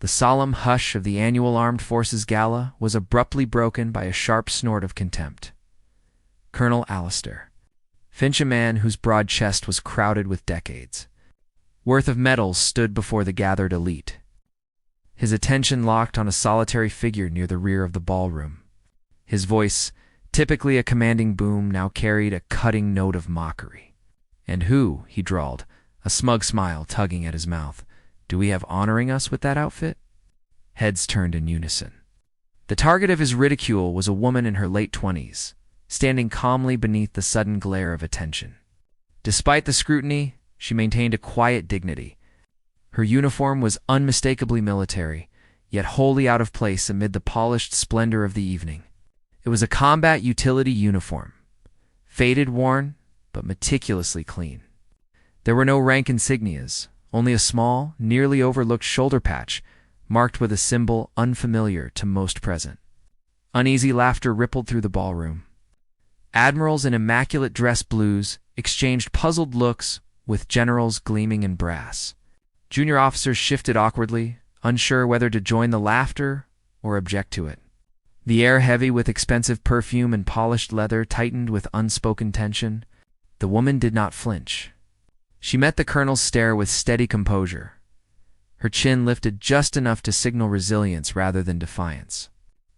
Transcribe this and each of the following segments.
The solemn hush of the annual Armed Forces Gala was abruptly broken by a sharp snort of contempt. Colonel Alistair Finch, a man whose broad chest was crowded with decades' worth of medals, stood before the gathered elite, his attention locked on a solitary figure near the rear of the ballroom. His voice, typically a commanding boom, now carried a cutting note of mockery. "And who," he drawled, a smug smile tugging at his mouth, "do we have honoring us with that outfit?" Heads turned in unison. The target of his ridicule was a woman in her late 20s, standing calmly beneath the sudden glare of attention. Despite the scrutiny, she maintained a quiet dignity. Her uniform was unmistakably military, yet wholly out of place amid the polished splendor of the evening. It was a combat utility uniform, faded, worn, but meticulously clean. There were no rank insignias, only a small, nearly overlooked shoulder patch marked with a symbol unfamiliar to most present. Uneasy laughter rippled through the ballroom. Admirals in immaculate dress blues exchanged puzzled looks with generals gleaming in brass. Junior officers shifted awkwardly, unsure whether to join the laughter or object to it. The air, heavy with expensive perfume and polished leather, tightened with unspoken tension. The woman did not flinch. She met the colonel's stare with steady composure, her chin lifted just enough to signal resilience rather than defiance.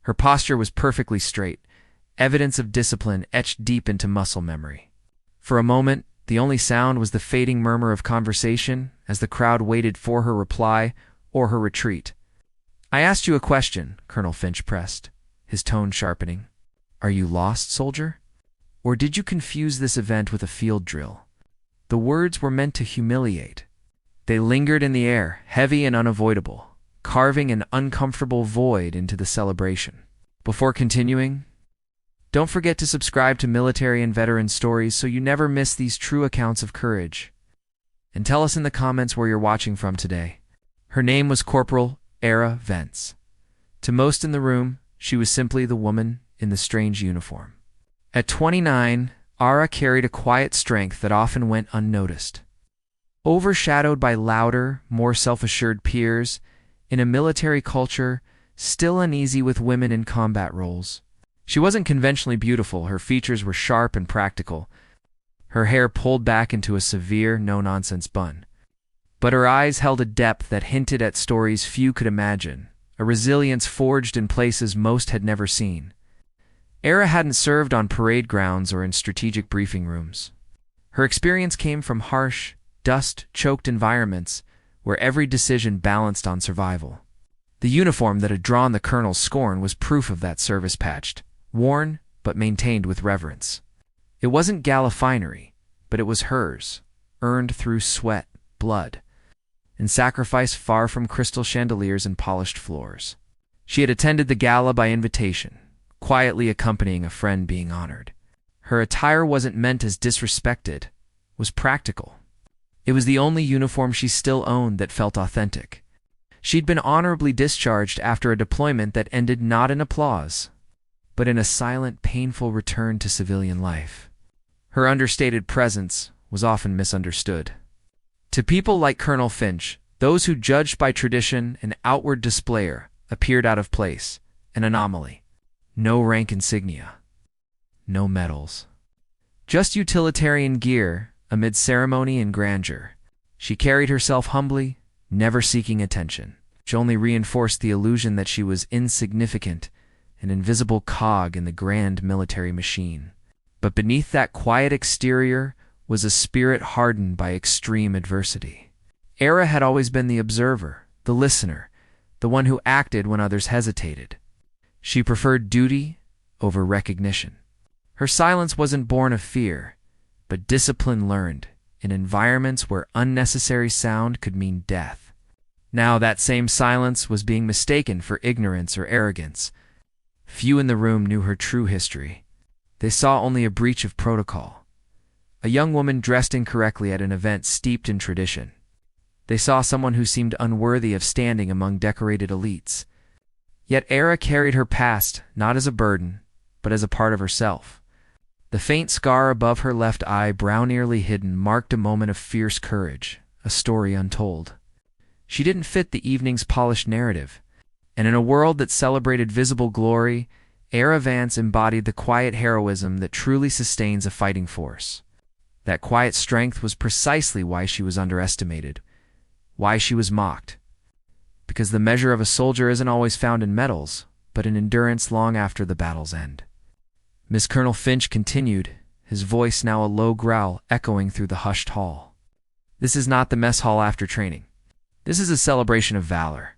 Her posture was perfectly straight, evidence of discipline etched deep into muscle memory. For a moment, the only sound was the fading murmur of conversation as the crowd waited for her reply or her retreat. "I asked you a question," Colonel Finch pressed, his tone sharpening. "Are you lost, soldier? Or did you confuse this event with a field drill?" The words were meant to humiliate. They lingered in the air, heavy and unavoidable, carving an uncomfortable void into the celebration. Before continuing, don't forget to subscribe to Military and Veteran Stories so you never miss these true accounts of courage. And tell us in the comments where you're watching from today. Her name was Corporal Ara Vance. To most in the room, she was simply the woman in the strange uniform. At 29, Ara carried a quiet strength that often went unnoticed. Overshadowed by louder, more self-assured peers, in a military culture still uneasy with women in combat roles. She wasn't conventionally beautiful. Her features were sharp and practical, her hair pulled back into a severe, no-nonsense bun. But her eyes held a depth that hinted at stories few could imagine, a resilience forged in places most had never seen. Ara hadn't served on parade grounds or in strategic briefing rooms. Her experience came from harsh, dust-choked environments where every decision balanced on survival. The uniform that had drawn the colonel's scorn was proof of that, service-patched, worn but maintained with reverence. It wasn't gala finery, but it was hers, earned through sweat, blood, and sacrifice, far from crystal chandeliers and polished floors. She had attended the gala by invitation, quietly accompanying a friend being honored. Her attire wasn't meant as disrespected, was practical. It was the only uniform she still owned that felt authentic. She'd been honorably discharged after a deployment that ended not in applause, but in a silent, painful return to civilian life. Her understated presence was often misunderstood. To people like Colonel Finch, those who judged by tradition and outward displayer appeared out of place, an anomaly. No rank insignia, no medals. Just utilitarian gear amid ceremony and grandeur. She carried herself humbly, never seeking attention, which only reinforced the illusion that she was insignificant, an invisible cog in the grand military machine. But beneath that quiet exterior was a spirit hardened by extreme adversity. Ara had always been the observer, the listener, the one who acted when others hesitated. She preferred duty over recognition. Her silence wasn't born of fear, but discipline learned in environments where unnecessary sound could mean death. Now that same silence was being mistaken for ignorance or arrogance. Few in the room knew her true history. They saw only a breach of protocol, a young woman dressed incorrectly at an event steeped in tradition. They saw someone who seemed unworthy of standing among decorated elites. Yet Ara carried her past not as a burden, but as a part of herself. The faint scar above her left eye, brow nearly hidden, marked a moment of fierce courage, a story untold. She didn't fit the evening's polished narrative, and in a world that celebrated visible glory, Era Vance embodied the quiet heroism that truly sustains a fighting force. That quiet strength was precisely why she was underestimated, why she was mocked. Because the measure of a soldier isn't always found in medals, but in endurance long after the battle's end. Miss Colonel Finch continued, his voice now a low growl echoing through the hushed hall. This is not the mess hall after training. This is a celebration of valor.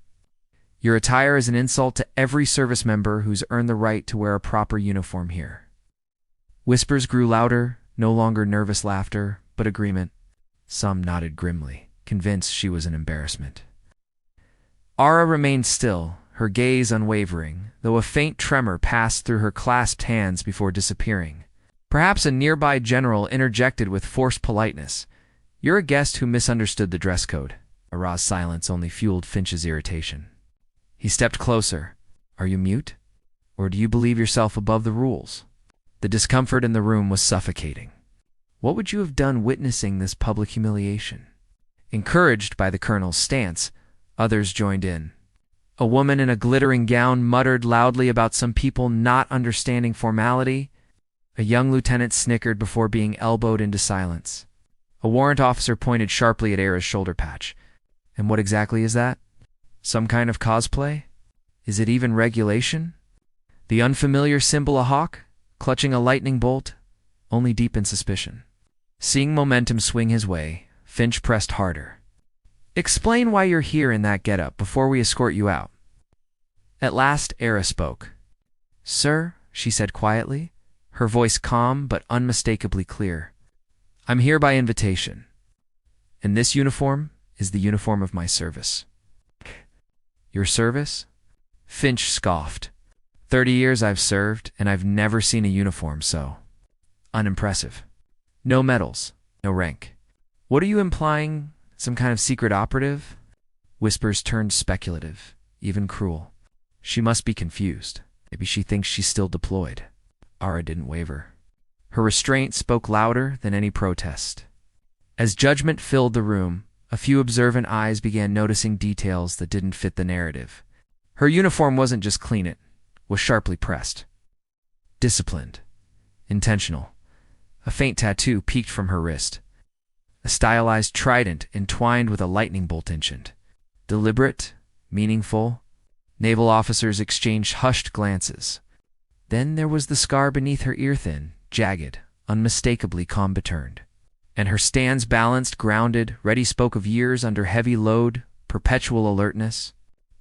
Your attire is an insult to every service member who's earned the right to wear a proper uniform here. Whispers grew louder, no longer nervous laughter, but agreement. Some nodded grimly, convinced she was an embarrassment. Ara remained still, her gaze unwavering, though a faint tremor passed through her clasped hands before disappearing. Perhaps a nearby general interjected with forced politeness. You're a guest who misunderstood the dress code. Ara's silence only fueled Finch's irritation. He stepped closer. Are you mute? Or do you believe yourself above the rules? The discomfort in the room was suffocating. What would you have done witnessing this public humiliation? Encouraged by the colonel's stance, others joined in. A woman in a glittering gown muttered loudly about some people not understanding formality. A young lieutenant snickered before being elbowed into silence. A warrant officer pointed sharply at Era's shoulder patch. And what exactly is that? Some kind of cosplay? Is it even regulation? The unfamiliar symbol a hawk, clutching a lightning bolt, only deepened suspicion. Seeing momentum swing his way, Finch pressed harder. Explain why you're here in that getup before we escort you out. At last, Era spoke. Sir, she said quietly, her voice calm but unmistakably clear. I'm here by invitation. And this uniform is the uniform of my service. Your service? Finch scoffed. 30 years I've served, and I've never seen a uniform so unimpressive. No medals, no rank. What are you implying? Some kind of secret operative? Whispers turned speculative, even cruel. She must be confused. Maybe she thinks she's still deployed. Ara didn't waver. Her restraint spoke louder than any protest. As judgment filled the room, a few observant eyes began noticing details that didn't fit the narrative. Her uniform wasn't just clean, it was sharply pressed. Disciplined. Intentional. A faint tattoo peeked from her wrist. A stylized trident entwined with a lightning bolt ancient. Deliberate, meaningful. Naval officers exchanged hushed glances. Then there was the scar beneath her ear-thin, jagged, unmistakably combaturned. And her stance balanced, grounded, ready spoke of years under heavy load, perpetual alertness.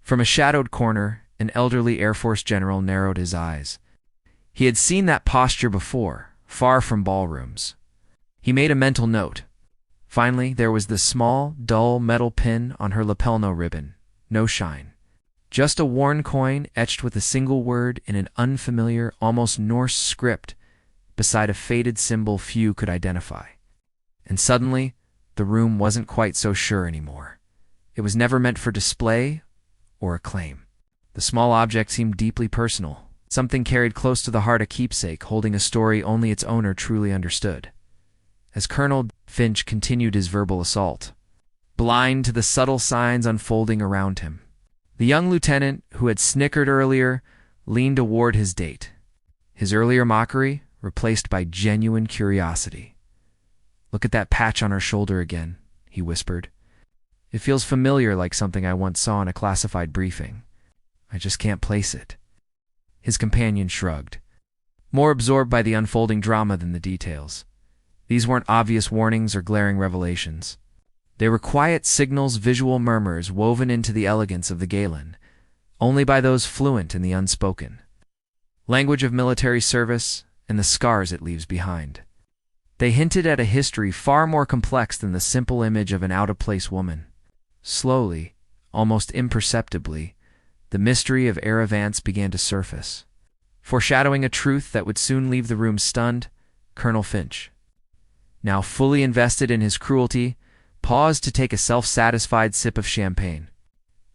From a shadowed corner, an elderly Air Force general narrowed his eyes. He had seen that posture before, far from ballrooms. He made a mental note. Finally, there was the small, dull metal pin on her lapel no ribbon, no shine. Just a worn coin etched with a single word in an unfamiliar, almost Norse script beside a faded symbol few could identify. And suddenly, the room wasn't quite so sure anymore. It was never meant for display or acclaim. The small object seemed deeply personal, something carried close to the heart, a keepsake holding a story only its owner truly understood. As Colonel Finch continued his verbal assault, blind to the subtle signs unfolding around him, the young lieutenant, who had snickered earlier, leaned toward his date, his earlier mockery replaced by genuine curiosity. Look at that patch on her shoulder again, he whispered. It feels familiar, like something I once saw in a classified briefing. I just can't place it. His companion shrugged, more absorbed by the unfolding drama than the details. These weren't obvious warnings or glaring revelations. They were quiet signals, visual murmurs woven into the elegance of the Galan, only by those fluent in the unspoken. Language of military service and the scars it leaves behind. They hinted at a history far more complex than the simple image of an out-of-place woman. Slowly, almost imperceptibly, the mystery of Era Vance began to surface, foreshadowing a truth that would soon leave the room stunned. Colonel Finch, now fully invested in his cruelty, paused to take a self-satisfied sip of champagne,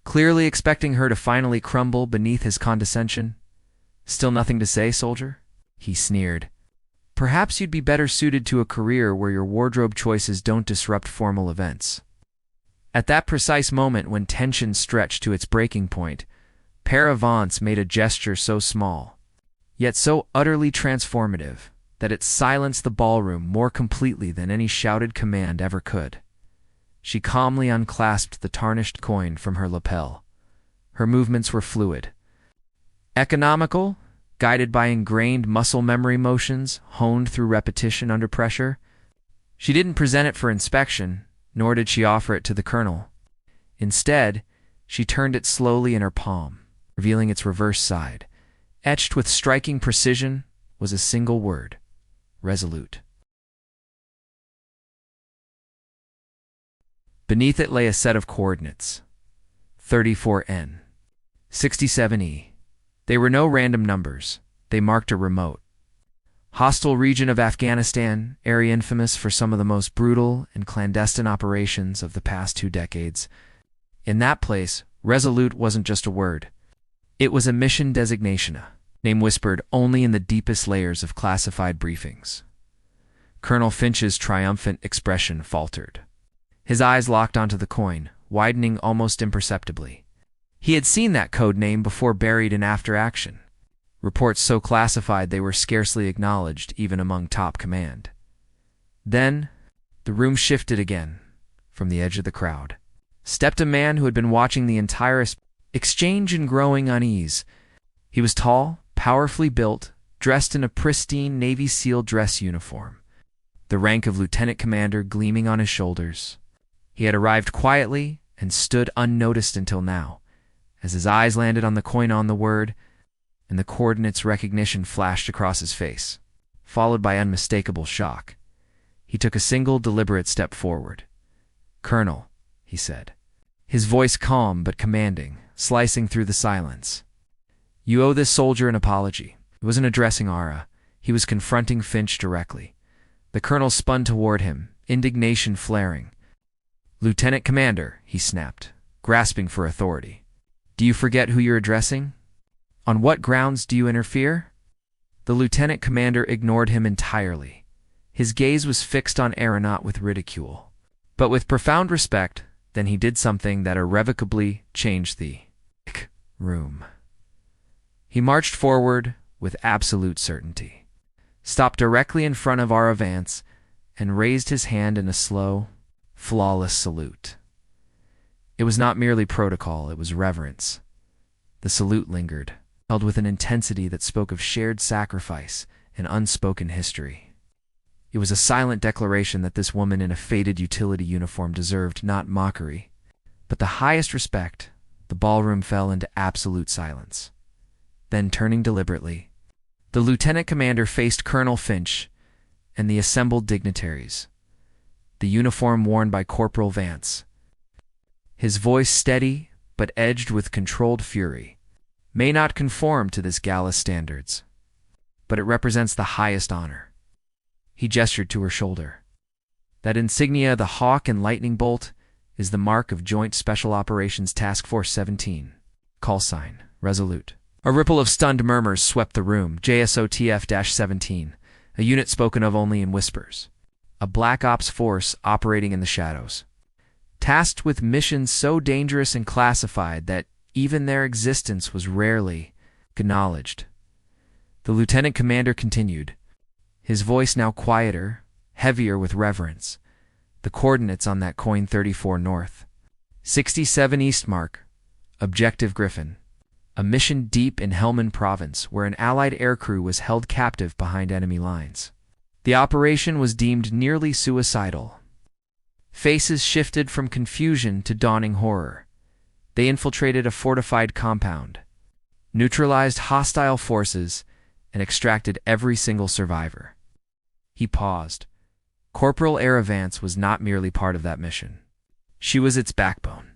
clearly expecting her to finally crumble beneath his condescension. Still nothing to say, soldier? He sneered. Perhaps you'd be better suited to a career where your wardrobe choices don't disrupt formal events. At that precise moment when tension stretched to its breaking point, Père Avance made a gesture so small, yet so utterly transformative, that it silenced the ballroom more completely than any shouted command ever could. She calmly unclasped the tarnished coin from her lapel. Her movements were fluid, economical, guided by ingrained muscle memory motions honed through repetition under pressure. She didn't present it for inspection, nor did she offer it to the colonel. Instead, she turned it slowly in her palm, revealing its reverse side. Etched with striking precision was a single word: resolute. Beneath it lay a set of coordinates: 34N, 67E. They were no random numbers. They marked a remote, hostile region of Afghanistan, area infamous for some of the most brutal and clandestine operations of the past 2 decades. In that place, resolute wasn't just a word. It was a mission designation, a name whispered only in the deepest layers of classified briefings. Colonel Finch's triumphant expression faltered. His eyes locked onto the coin, widening almost imperceptibly. He had seen that code name before, buried in after action. Reports so classified they were scarcely acknowledged even among top command. Then, the room shifted again. From the edge of the crowd stepped a man who had been watching the entire exchange in growing unease. He was tall, powerfully built, dressed in a pristine Navy SEAL dress uniform, the rank of lieutenant commander gleaming on his shoulders. He had arrived quietly and stood unnoticed until now. As his eyes landed on the coin, on the word, and the coordinates, recognition flashed across his face, followed by unmistakable shock. He took a single, deliberate step forward. "Colonel," he said, his voice calm but commanding, slicing through the silence. "You owe this soldier an apology." He wasn't addressing Ara. He was confronting Finch directly. The colonel spun toward him, indignation flaring. "Lieutenant Commander," he snapped, grasping for authority. "Do you forget who you're addressing? On what grounds do you interfere?" The lieutenant commander ignored him entirely. His gaze was fixed on Ara, not with ridicule, but with profound respect. Then he did something that irrevocably changed the room. He marched forward with absolute certainty, stopped directly in front of Ara Vance, and raised his hand in a slow, flawless salute. It was not merely protocol, it was reverence. The salute lingered, held with an intensity that spoke of shared sacrifice and unspoken history. It was a silent declaration that this woman in a faded utility uniform deserved not mockery, but the highest respect. The ballroom fell into absolute silence. Then, turning deliberately, the lieutenant commander faced Colonel Finch and the assembled dignitaries, the uniform worn by Corporal Vance. His voice steady, but edged with controlled fury. "May not conform to this gala standards, but it represents the highest honor." He gestured to her shoulder. "That insignia, the hawk and lightning bolt, is the mark of Joint Special Operations Task Force 17. Call sign, Resolute." A ripple of stunned murmurs swept the room. JSOTF-17, a unit spoken of only in whispers. A Black Ops force operating in the shadows, tasked with missions so dangerous and classified that even their existence was rarely acknowledged. The lieutenant commander continued, his voice now quieter, heavier with reverence. "The coordinates on that coin: 34 north, 67 east mark, objective Griffin. A mission deep in Helmand province where an Allied aircrew was held captive behind enemy lines. The operation was deemed nearly suicidal." Faces shifted from confusion to dawning horror. They infiltrated a fortified compound, neutralized hostile forces, and extracted every single survivor. He paused. Corporal Ara Vance was not merely part of that mission. She was its backbone.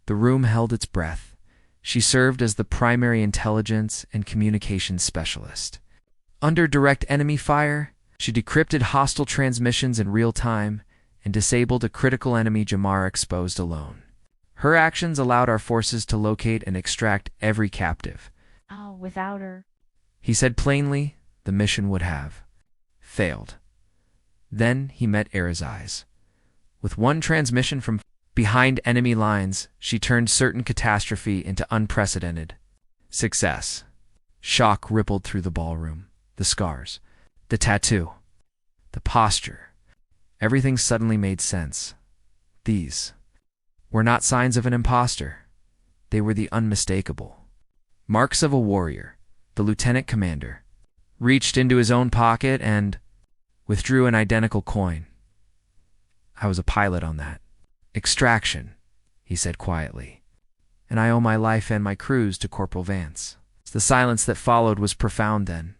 The room held its breath. She served as the primary intelligence and communications specialist. Under direct enemy fire, she decrypted hostile transmissions in real time and disabled a critical enemy Jamar exposed alone. Her actions allowed our forces to locate and extract every captive. Without her, He said plainly, the mission would have failed. Then he met Era's eyes. With one transmission from Behind enemy lines, she turned certain catastrophe into unprecedented success. Shock rippled through the ballroom. The scars, the tattoo, the posture. Everything suddenly made sense. These were not signs of an imposter. They were the unmistakable marks of a warrior. The lieutenant commander reached into his own pocket and withdrew an identical coin. I was a pilot on that extraction, he said quietly, and I owe my life and my crews to Corporal Vance. The silence that followed was profound then.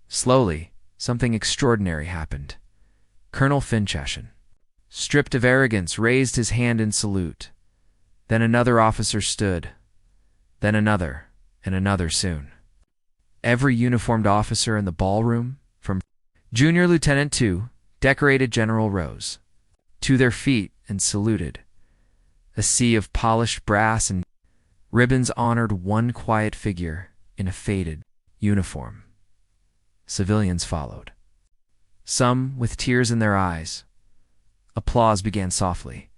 Slowly, something extraordinary happened. Colonel Finch, stripped of arrogance, raised his hand in salute. Then another officer stood. Then another, and another soon. Every uniformed officer in the ballroom, from junior lieutenant to decorated general, rose to their feet and saluted. A sea of polished brass and ribbons honored one quiet figure in a faded uniform. Civilians followed, some with tears in their eyes. Applause began softly,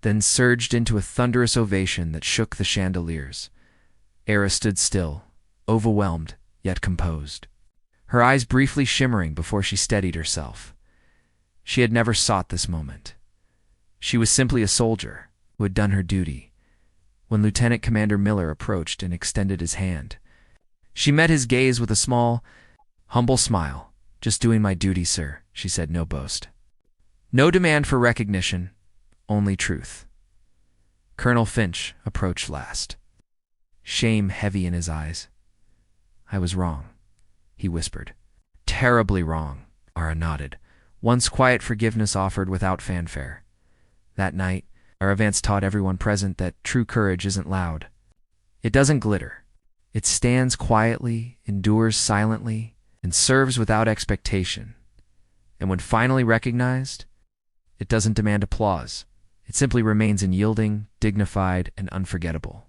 then surged into a thunderous ovation that shook the chandeliers. Era stood still, overwhelmed yet composed, her eyes briefly shimmering before she steadied herself. She had never sought this moment. She was simply a soldier who had done her duty. When Lieutenant Commander Miller approached and extended his hand, she met his gaze with a small, humble smile. "Just doing my duty, sir," she said, no boast. No demand for recognition, only truth. Colonel Finch approached last, shame heavy in his eyes. "I was wrong," he whispered. "Terribly wrong," Ara nodded. Once quiet forgiveness offered without fanfare. That night, Ara Vance taught everyone present that true courage isn't loud. It doesn't glitter. It stands quietly, endures silently, and serves without expectation. And when finally recognized, it doesn't demand applause. It simply remains unyielding, dignified, and unforgettable.